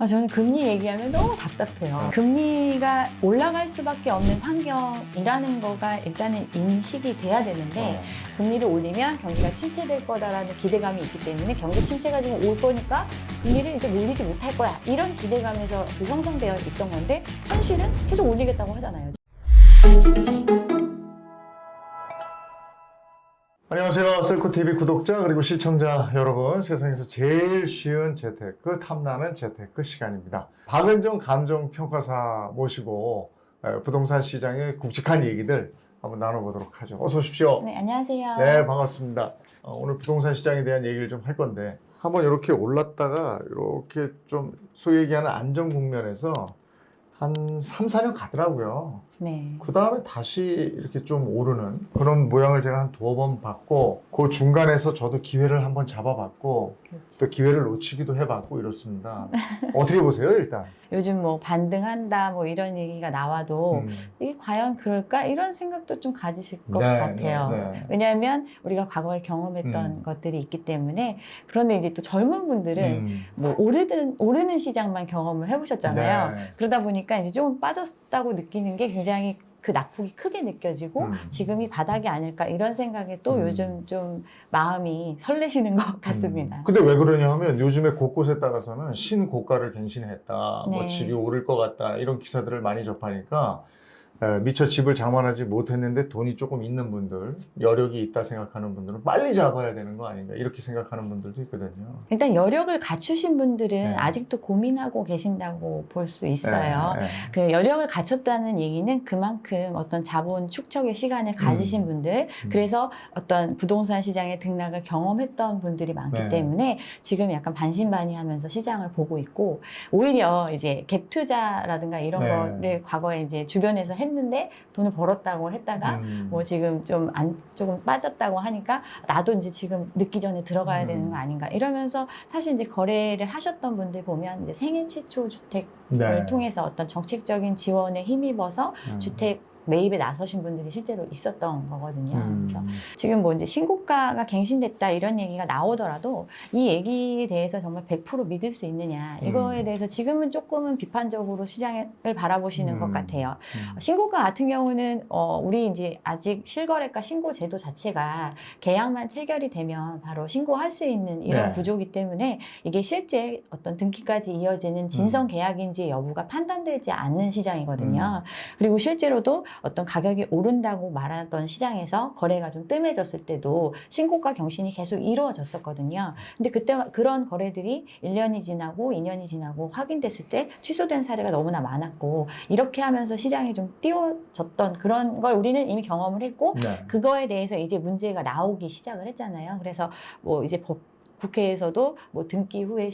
저는 금리 얘기하면 너무 답답해요. 금리가 올라갈 수밖에 없는 환경이라는 거가 일단은 인식이 돼야 되는데 금리를 올리면 경기가 침체될 거다라는 기대감이 있기 때문에 경기 침체가 지금 올 거니까 금리를 이제 올리지 못할 거야. 이런 기대감에서 형성되어 있던 건데 현실은 계속 올리겠다고 하잖아요. 안녕하세요. 셀코TV 구독자 그리고 시청자 여러분, 세상에서 제일 쉬운 재테크, 탐나는 재테크 시간입니다. 박은정 감정평가사 모시고 부동산 시장의 굵직한 얘기들 한번 나눠보도록 하죠. 어서 오십시오. 네, 안녕하세요. 네, 반갑습니다. 오늘 부동산 시장에 대한 얘기를 좀 할 건데, 한번 이렇게 올랐다가 이렇게 좀 소위 얘기하는 안정 국면에서 한 3, 4년 가더라고요. 네. 그 다음에 다시 이렇게 좀 오르는 그런 모양을 제가 한 2번 봤고, 그 중간에서 저도 기회를 한번 잡아봤고, 그렇죠. 또 기회를 놓치기도 해봤고 이렇습니다. 어떻게 보세요, 일단? 요즘 뭐 반등한다 뭐 이런 얘기가 나와도 이게 과연 그럴까? 이런 생각도 좀 가지실 것 같아요. 네. 왜냐하면 우리가 과거에 경험했던 것들이 있기 때문에. 그런데 이제 또 젊은 분들은 뭐 오르는 시장만 경험을 해보셨잖아요. 네. 그러다 보니까 이제 조금 빠졌다고 느끼는 게 굉장히 그 낙폭이 크게 느껴지고 지금이 바닥이 아닐까 이런 생각에 또 요즘 좀 마음이 설레시는 것 같습니다. 근데 왜 그러냐 하면 요즘에 곳곳에 따라서는 신고가를 갱신했다, 뭐 네. 집이 오를 것 같다, 이런 기사들을 많이 접하니까 미처 집을 장만하지 못했는데 돈이 조금 있는 분들, 여력이 있다 생각하는 분들은 빨리 잡아야 되는 거 아닌가, 이렇게 생각하는 분들도 있거든요. 일단 여력을 갖추신 분들은 네. 아직도 고민하고 계신다고 볼 수 있어요. 네. 그 여력을 갖췄다는 얘기는 그만큼 어떤 자본 축적의 시간을 가지신 분들, 그래서 어떤 부동산 시장의 등락을 경험했던 분들이 많기 네. 때문에 지금 약간 반신반의하면서 시장을 보고 있고, 오히려 이제 갭 투자라든가 이런 네. 거를 과거에 이제 주변에서 했는데 돈을 벌었다고 했다가 뭐 지금 조금 빠졌다고 하니까 나도 이제 지금 늦기 전에 들어가야 되는 거 아닌가 이러면서, 사실 이제 거래를 하셨던 분들 보면 이제 생애 최초 주택을 네. 통해서 어떤 정책적인 지원에 힘입어서 주택 매입에 나서신 분들이 실제로 있었던 거거든요. 그래서 지금 뭐 이제 신고가가 갱신됐다 이런 얘기가 나오더라도 이 얘기에 대해서 정말 100% 믿을 수 있느냐, 이거에 대해서 지금은 조금은 비판적으로 시장을 바라보시는 것 같아요. 신고가 같은 경우는 우리 이제 아직 실거래가 신고 제도 자체가 계약만 체결이 되면 바로 신고할 수 있는 이런 네. 구조이기 때문에 이게 실제 어떤 등기까지 이어지는 진성 계약인지 여부가 판단되지 않는 시장이거든요. 그리고 실제로도 어떤 가격이 오른다고 말하던 시장에서 거래가 좀 뜸해졌을 때도 신고가 경신이 계속 이루어졌었거든요. 근데 그때 그런 거래들이 1년이 지나고 2년이 지나고 확인됐을 때 취소된 사례가 너무나 많았고, 이렇게 하면서 시장이 좀 띄워졌던 그런 걸 우리는 이미 경험을 했고, 네. 그거에 대해서 이제 문제가 나오기 시작을 했잖아요. 그래서 뭐 이제 국회에서도 뭐 등기 후에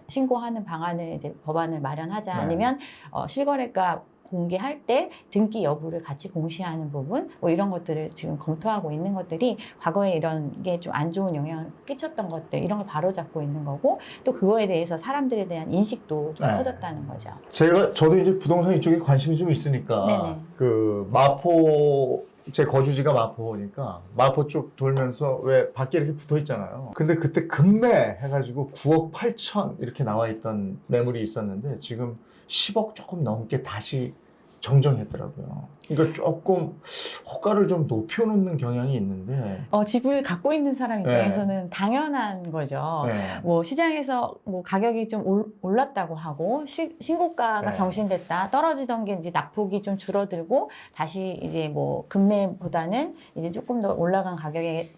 신고하는 방안을 이제 법안을 마련하자, 네. 아니면 실거래가 공개할 때 등기 여부를 같이 공시하는 부분, 뭐 이런 것들을 지금 검토하고 있는 것들이 과거에 이런 게 좀 안 좋은 영향을 끼쳤던 것들, 이런 걸 바로잡고 있는 거고, 또 그거에 대해서 사람들에 대한 인식도 좀 네. 커졌다는 거죠. 저도 이제 부동산 이쪽에 관심이 좀 있으니까, 네네. 그 마포, 제 거주지가 마포니까 마포 쪽 돌면서 왜 밖에 이렇게 붙어 있잖아요. 근데 그때 급매 해가지고 9억 8천 이렇게 나와 있던 매물이 있었는데 지금 10억 조금 넘게 다시 정정했더라고요. 그러니까 조금 호가를 좀 높여놓는 경향이 있는데. 집을 갖고 있는 사람 입장에서는 당연한 거죠. 네. 뭐 시장에서 뭐 가격이 좀 올랐다고 하고 신고가가 네. 경신됐다, 떨어지던 게 이제 낙폭이 좀 줄어들고 다시 이제 뭐 금매보다는 이제 조금 더 올라간 가격에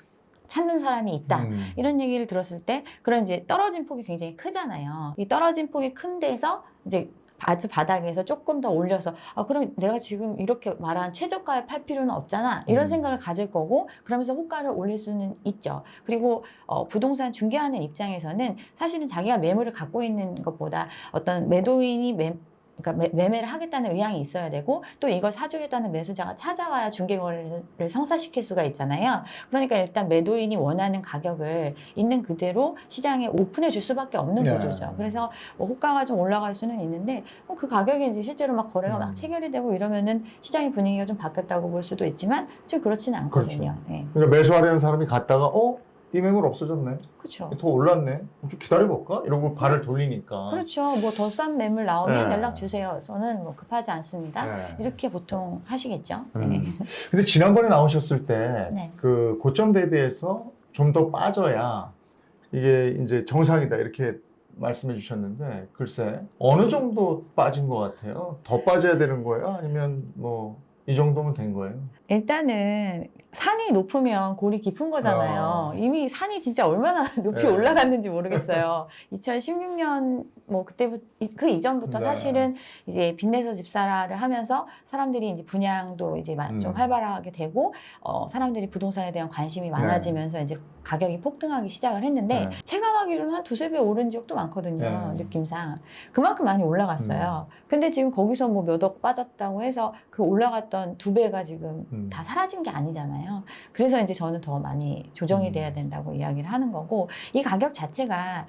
찾는 사람이 있다, 이런 얘기를 들었을 때, 그런 이제 떨어진 폭이 굉장히 크잖아요. 이 떨어진 폭이 큰 데서 이제 아주 바닥에서 조금 더 올려서 그럼 내가 지금 이렇게 말한 최저가에 팔 필요는 없잖아, 이런 생각을 가질 거고, 그러면서 호가를 올릴 수는 있죠. 그리고 부동산 중개하는 입장에서는 사실은 자기가 매물을 갖고 있는 것보다 어떤 매도인이 그러니까 매매를 하겠다는 의향이 있어야 되고, 또 이걸 사주겠다는 매수자가 찾아와야 중개거래를 성사시킬 수가 있잖아요. 그러니까 일단 매도인이 원하는 가격을 있는 그대로 시장에 오픈해 줄 수밖에 없는 구조죠. 그래서 뭐 호가가 좀 올라갈 수는 있는데 그 가격에 이제 실제로 막 거래가 막 체결이 되고 이러면은 시장의 분위기가 좀 바뀌었다고 볼 수도 있지만 지금 그렇지는 않거든요. 그렇죠. 네. 그러니까 매수하려는 사람이 갔다가 이 매물 없어졌네. 그렇죠. 더 올랐네. 좀 기다려볼까? 이러고 발을 돌리니까. 그렇죠. 뭐 더 싼 매물 나오면 네. 연락 주세요. 저는 뭐 급하지 않습니다. 네. 이렇게 보통 하시겠죠. 근데 지난번에 나오셨을 때 네. 그 고점 대비해서 좀 더 빠져야 이게 이제 정상이다 이렇게 말씀해 주셨는데 글쎄 어느 정도 빠진 것 같아요? 더 빠져야 되는 거예요? 아니면 뭐 이 정도면 된 거예요? 일단은 산이 높으면 골이 깊은 거잖아요. 아. 이미 산이 진짜 얼마나 높이 네. 올라갔는지 모르겠어요. 2016년 뭐 그때부터 그 이전부터 네. 사실은 이제 빚내서 집사를 하면서 사람들이 이제 분양도 이제 좀 활발하게 되고 사람들이 부동산에 대한 관심이 많아지면서 이제 가격이 폭등하기 시작을 했는데 네. 체감하기로는 한 두세 배 오른 지역도 많거든요. 네. 느낌상. 그만큼 많이 올라갔어요. 근데 지금 거기서 뭐 몇 억 빠졌다고 해서 그 올라갔던 두 배가 지금 다 사라진 게 아니잖아요. 그래서 이제 저는 더 많이 조정이 돼야 된다고 이야기를 하는 거고 이 가격 자체가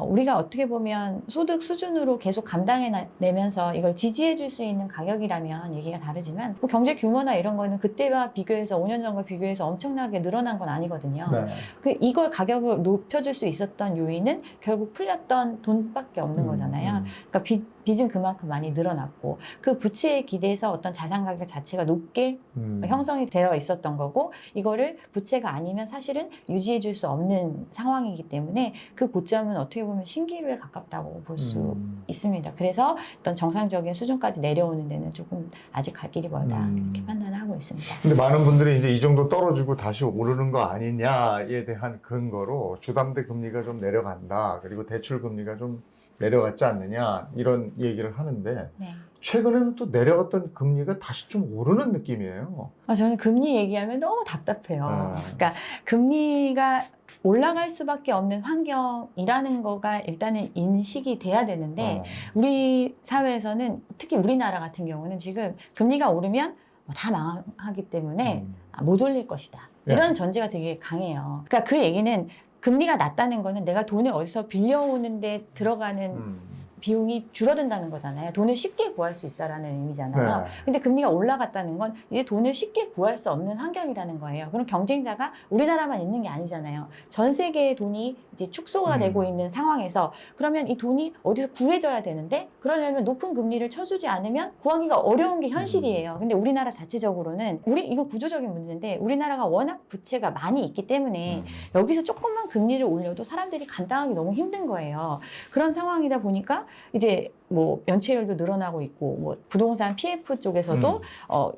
우리가 어떻게 보면 소득 수준으로 계속 감당해내면서 이걸 지지해 줄 수 있는 가격이라면 얘기가 다르지만 뭐 경제 규모나 이런 거는 그때와 비교해서 5년 전과 비교해서 엄청나게 늘어난 건 아니거든요. 네. 이걸 가격을 높여줄 수 있었던 요인은 결국 풀렸던 돈밖에 없는 거잖아요. 그러니까 빚은 그만큼 많이 늘어났고 그 부채에 기대서 어떤 자산 가격 자체가 높게 형성이 되어 있었던 거고 이거를 부채가 아니면 사실은 유지해 줄 수 없는 상황이기 때문에 그 고점은 어떻게 보면 신기루에 가깝다고 볼 수 있습니다. 그래서 어떤 정상적인 수준까지 내려오는 데는 조금 아직 갈 길이 멀다 이렇게 판단을 하고 있습니다. 근데 많은 분들이 이제 이 정도 떨어지고 다시 오르는 거 아니냐에 대한 근거로 주담대 금리가 좀 내려간다. 그리고 대출 금리가 좀 내려갔지 않느냐 이런 얘기를 하는데 네. 최근에는 또 내려갔던 금리가 다시 좀 오르는 느낌이에요. 저는 금리 얘기하면 너무 답답해요. 그러니까 금리가 올라갈 수밖에 없는 환경이라는 거가 일단은 인식이 돼야 되는데 우리 사회에서는 특히 우리나라 같은 경우는 지금 금리가 오르면 다 망하기 때문에 못 올릴 것이다. 이런 전제가 되게 강해요. 그러니까 그 얘기는 금리가 낮다는 거는 내가 돈을 어디서 빌려오는데 들어가는 비용이 줄어든다는 거잖아요. 돈을 쉽게 구할 수 있다라는 의미잖아요. 네. 근데 금리가 올라갔다는 건 이제 돈을 쉽게 구할 수 없는 환경이라는 거예요. 그럼 경쟁자가 우리나라만 있는 게 아니잖아요. 전 세계의 돈이 이제 축소가 되고 있는 상황에서 그러면 이 돈이 어디서 구해져야 되는데 그러려면 높은 금리를 쳐주지 않으면 구하기가 어려운 게 현실이에요. 근데 우리나라 자체적으로는 이거 구조적인 문제인데 우리나라가 워낙 부채가 많이 있기 때문에 여기서 조금만 금리를 올려도 사람들이 감당하기 너무 힘든 거예요. 그런 상황이다 보니까 이제 뭐 연체율도 늘어나고 있고 뭐 부동산 PF 쪽에서도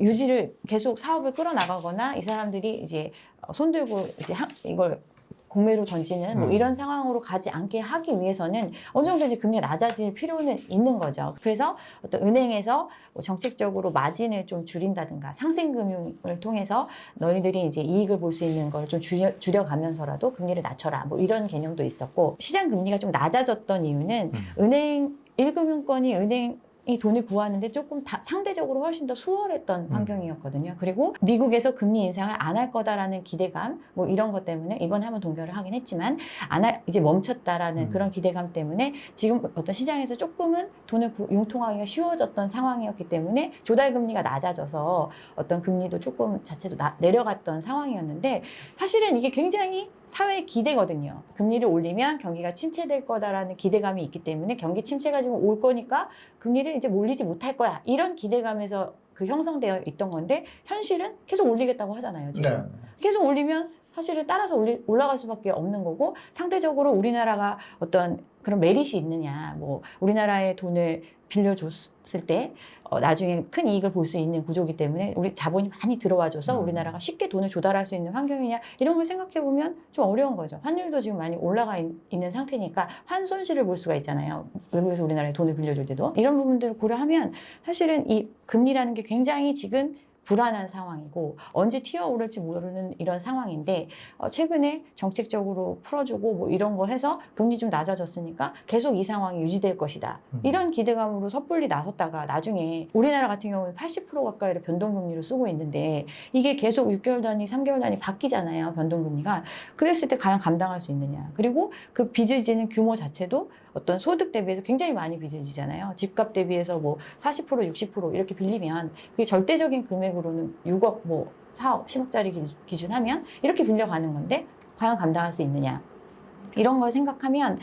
유지를 계속 사업을 끌어나가거나 이 사람들이 이제 손들고 이제 이걸 공매로 던지는 뭐 이런 상황으로 가지 않게 하기 위해서는 어느 정도 이제 금리가 낮아질 필요는 있는 거죠. 그래서 어떤 은행에서 뭐 정책적으로 마진을 좀 줄인다든가 상생금융을 통해서 너희들이 이제 이익을 볼 수 있는 걸 좀 줄여가면서라도 금리를 낮춰라. 뭐 이런 개념도 있었고 시장 금리가 좀 낮아졌던 이유는 은행 1금융권이 은행이 돈을 구하는데 조금 상대적으로 훨씬 더 수월했던 환경이었거든요. 그리고 미국에서 금리 인상을 안 할 거다라는 기대감, 뭐 이런 것 때문에 이번에 한번 동결을 하긴 했지만 이제 멈췄다라는 그런 기대감 때문에 지금 어떤 시장에서 조금은 돈을 융통하기가 쉬워졌던 상황이었기 때문에 조달 금리가 낮아져서 어떤 금리도 조금 자체도 내려갔던 상황이었는데 사실은 이게 굉장히 사회의 기대거든요. 금리를 올리면 경기가 침체될 거다라는 기대감이 있기 때문에 경기 침체가 지금 올 거니까 금리를 이제 올리지 못할 거야. 이런 기대감에서 그 형성되어 있던 건데 현실은 계속 올리겠다고 하잖아요. 지금. 네. 계속 올리면 사실은 따라서 올라갈 수밖에 없는 거고 상대적으로 우리나라가 어떤 그런 메릿이 있느냐. 뭐 우리나라의 돈을 빌려줬을 때 나중에 큰 이익을 볼 수 있는 구조이기 때문에 우리 자본이 많이 들어와줘서 우리나라가 쉽게 돈을 조달할 수 있는 환경이냐 이런 걸 생각해 보면 좀 어려운 거죠. 환율도 지금 많이 올라가 있는 상태니까 환손실을 볼 수가 있잖아요. 외국에서 우리나라에 돈을 빌려줄 때도 이런 부분들을 고려하면 사실은 이 금리라는 게 굉장히 지금 불안한 상황이고 언제 튀어오를지 모르는 이런 상황인데 최근에 정책적으로 풀어주고 뭐 이런 거 해서 금리 좀 낮아졌으니까 계속 이 상황이 유지될 것이다. 이런 기대감으로 섣불리 나섰다가 나중에 우리나라 같은 경우는 80% 가까이를 변동금리로 쓰고 있는데 이게 계속 6개월 단위, 3개월 단위 바뀌잖아요. 변동금리가. 그랬을 때 과연 감당할 수 있느냐. 그리고 그 빚을 지는 규모 자체도 어떤 소득 대비해서 굉장히 많이 빚을 지잖아요. 집값 대비해서 뭐 40%, 60% 이렇게 빌리면 그게 절대적인 금액으로는 6억, 뭐 4억, 10억짜리 기준하면 이렇게 빌려가는 건데 과연 감당할 수 있느냐. 이런 걸 생각하면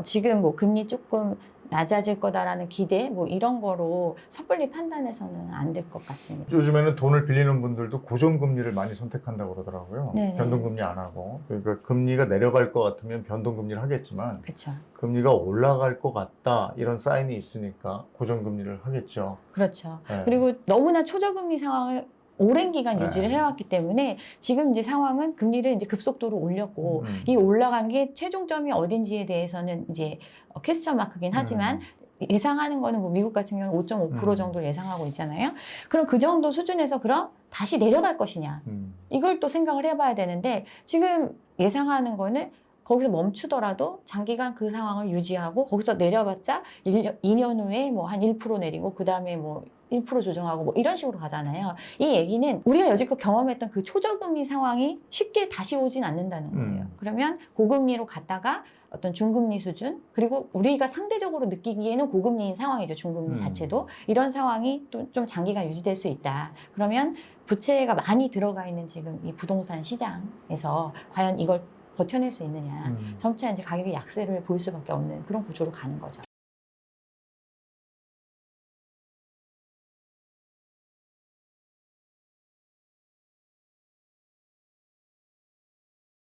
지금 뭐 금리 조금 낮아질 거다라는 기대 뭐 이런 거로 섣불리 판단해서는 안 될 것 같습니다. 요즘에는 돈을 빌리는 분들도 고정금리를 많이 선택한다고 그러더라고요. 네네. 변동금리 안 하고. 그러니까 금리가 내려갈 것 같으면 변동금리를 하겠지만 그렇죠. 금리가 올라갈 것 같다 이런 사인이 있으니까 고정금리를 하겠죠. 그렇죠. 네. 그리고 너무나 초저금리 상황을 오랜 기간 네. 유지를 해왔기 때문에 지금 이제 상황은 금리를 이제 급속도로 올렸고 이 올라간 게 최종점이 어딘지에 대해서는 이제 퀘스천 마크긴 하지만 예상하는 거는 뭐 미국 같은 경우는 5.5% 정도를 예상하고 있잖아요. 그럼 그 정도 수준에서 그럼 다시 내려갈 것이냐. 이걸 또 생각을 해봐야 되는데 지금 예상하는 거는 거기서 멈추더라도 장기간 그 상황을 유지하고 거기서 내려봤자 2년 후에 뭐 한 1% 내리고 그 다음에 뭐 1% 조정하고 뭐 이런 식으로 가잖아요. 이 얘기는 우리가 여지껏 경험했던 그 초저금리 상황이 쉽게 다시 오진 않는다는 거예요. 그러면 고금리로 갔다가 어떤 중금리 수준 그리고 우리가 상대적으로 느끼기에는 고금리인 상황이죠. 중금리 자체도 이런 상황이 또 좀 장기간 유지될 수 있다. 그러면 부채가 많이 들어가 있는 지금 이 부동산 시장에서 과연 이걸 버텨낼 수 있느냐. 점차 이제 가격의 약세를 보일 수밖에 없는 그런 구조로 가는 거죠.